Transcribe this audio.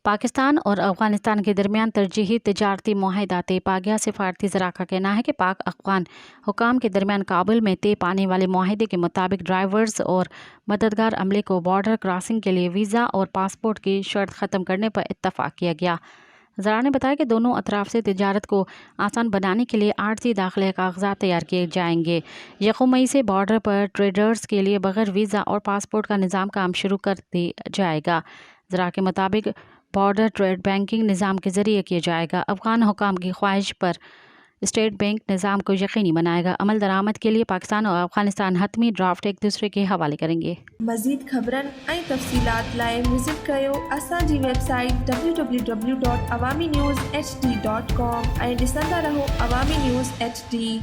पाकिस्तान और अफगानिस्तान के दरमियान तरजीही तजारती मुआहिदा तय पा गया। सफारती ज़रा का कहना है कि पाक अफगान हुकाम के दरमियान काबुल में तय पाने वाले मुआहिदे के मुताबिक ड्राइवर्स और मददगार अमले को बॉर्डर क्रॉसिंग के लिए वीज़ा और पासपोर्ट की शर्त ख़त्म करने पर इत्तफाक किया गया। ज़रा ने बताया कि दोनों अतराफ से तिजारत को आसान बनाने के लिए आर्जी दाखिले कागजात तैयार किए जाएंगे। 1 मई से बॉर्डर पर ट्रेडर्स के लिए बगैर वीज़ा और पासपोर्ट का निज़ाम काम शुरू कर दिया जाएगा। ज़रा के मुताबिक बॉर्डर ट्रेड बैंकिंग निज़ाम के ज़रिए किया जाएगा। अफगान हुकाम की ख्वाहिश पर स्टेट बैंक निज़ाम को यकीनी बनाएगा। अमल दरामद के लिए पाकिस्तान और अफगानिस्तान हतमी ड्राफ्ट एक दूसरे के हवाले करेंगे। मज़ीद ख़बरन ऐं तफ़सीलात लाइ विज़िट कयो असांजी वेबसाइट www.awamiNewsHD.com ऐं ॾिसंदा रहो अवामी न्यूज़ HD।